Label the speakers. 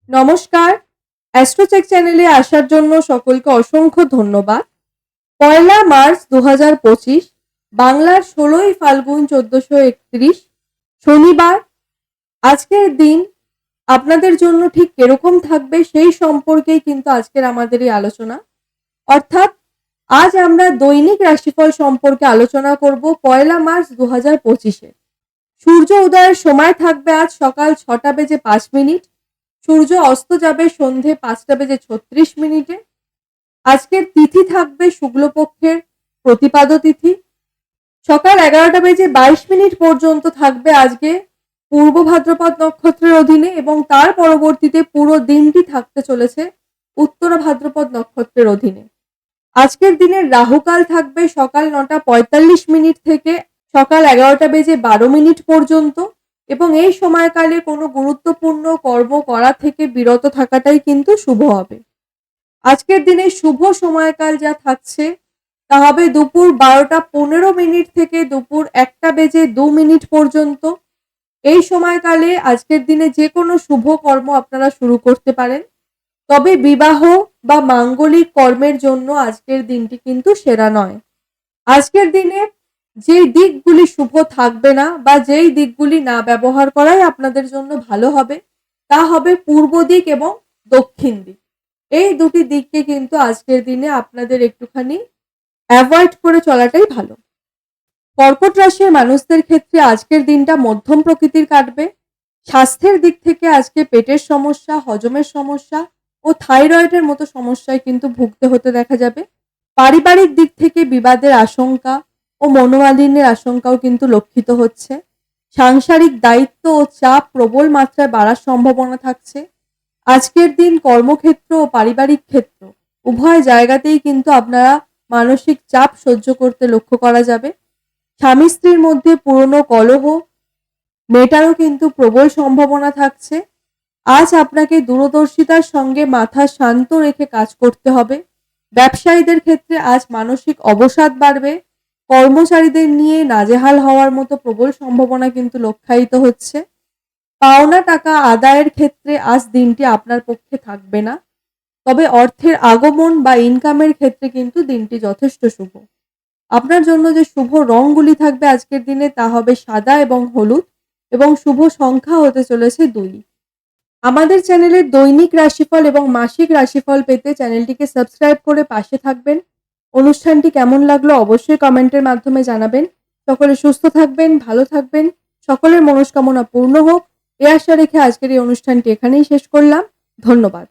Speaker 1: নমস্কার, অ্যাস্ট্রোচেক চ্যানেলে আসার জন্য সকলকে অসংখ্য ধন্যবাদ। ১লা মার্চ ২০২৫, বাংলার ১৬ই ফাল্গুন ১৪৩১, শনিবার। আজকের দিন আপনাদের জন্য ঠিক কিরকম থাকবে সেই সম্পর্কেই কিন্তু আজকের আমাদের এই আলোচনা। অর্থাৎ আজ আমরা দৈনিক রাশিফল সম্পর্কে আলোচনা করব ১লা মার্চ ২০২৫-এ। সূর্য উদয়ের সময় থাকবে আজ সকাল ৬টা বেজে ৫ মিনিট। সূর্য অস্ত যাবে সন্ধে ৫টা বেজে ৩৬ মিনিটে। আজকের তিথি থাকবে শুক্লপক্ষের প্রতিপাদ তিথি। সকাল ১১টা বেজে ২২ মিনিট পর্যন্ত থাকবে আজকে পূর্ব ভাদ্রপদ নক্ষত্রের অধীনে, এবং তার পরবর্তীতে পুরো দিনটি থাকতে চলেছে উত্তর ভাদ্রপদ নক্ষত্রের অধীনে। আজকের দিনের রাহুকাল থাকবে সকাল ৯টা ৪৫ মিনিট থেকে সকাল ১১টা বেজে ১২ মিনিট পর্যন্ত, এবং এই সময়কালে কোনো গুরুত্বপূর্ণ কর্ম করা থেকে বিরত থাকাটাই কিন্তু শুভ হবে। আজকের দিনে শুভ সময়কাল যা থাকছে তা হবে দুপুর ১২টা ১৫ মিনিট থেকে দুপুর ১টা বেজে ২ মিনিট পর্যন্ত। এই সময়কালে আজকের দিনে যে কোনো শুভ কর্ম আপনারা শুরু করতে পারেন, তবে বিবাহ বা মাঙ্গলিক কর্মের জন্য আজকের দিনটি কিন্তু সেরা নয়। আজকের দিনে যেই দিকগুলি শুভ থাকবে না বা যেই দিকগুলি না ব্যবহার করাই আপনাদের জন্য ভালো হবে, তা হবে পূর্ব দিক এবং দক্ষিণ দিক। এই দুটি দিককে কিন্তু আজকের দিনে আপনাদের একটুখানি অ্যাভয়েড করে চলাটাই ভালো। কর্কট রাশির মানুষদের ক্ষেত্রে আজকের দিনটা মধ্যম প্রকৃতির কাটবে। স্বাস্থ্যের দিক থেকে আজকে পেটের সমস্যা, হজমের সমস্যা ও থাইরয়েডের মতো সমস্যায় কিন্তু ভুগতে হতে দেখা যাবে। পারিবারিক দিক থেকে বিবাদের আশঙ্কা ও মনোমালিন্যের আশঙ্কাও কিন্তু লক্ষিত হচ্ছে। সাংসারিক দায়িত্ব ও চাপ প্রবল মাত্রায় বাড়ার সম্ভাবনা থাকছে। আজকের দিন কর্মক্ষেত্র ও পারিবারিক ক্ষেত্র উভয় জায়গাতেই কিন্তু আপনারা মানসিক চাপ সহ্য করতে লক্ষ্য করা যাবে। স্বামী স্ত্রীর মধ্যে পুরনো কলহ মেটারও কিন্তু প্রবল সম্ভাবনা থাকছে। আজ আপনাকে দূরদর্শিতার সঙ্গে মাথা শান্ত রেখে কাজ করতে হবে। ব্যবসায়ীদের ক্ষেত্রে আজ মানসিক অবসাদ বাড়বে। কর্মচারীদের নিয়ে নাজেহাল হওয়ার মতো প্রবল সম্ভাবনা কিন্তু লক্ষ্যায়িত হচ্ছে। পাওনা টাকা আদায়ের ক্ষেত্রে আজ দিনটি আপনার পক্ষে থাকবে না, তবে অর্থের আগমন বা ইনকামের ক্ষেত্রে কিন্তু দিনটি যথেষ্ট শুভ। আপনার জন্য যে শুভ রঙগুলি থাকবে আজকের দিনে তা হবে সাদা এবং হলুদ, এবং শুভ সংখ্যা হতে চলেছে ২। আমাদের চ্যানেলের দৈনিক রাশিফল এবং মাসিক রাশিফল পেতে চ্যানেলটিকে সাবস্ক্রাইব করে পাশে থাকবেন। অনুষ্ঠানটি কেমন লাগলো অবশ্যই কমেন্টের মাধ্যমে জানাবেন। সকলে সুস্থ থাকবেন, ভালো থাকবেন, সকলের মনস্কামনা পূর্ণ হোক, এ আশা রেখে আজকের এই অনুষ্ঠানটি এখানেই শেষ করলাম। ধন্যবাদ।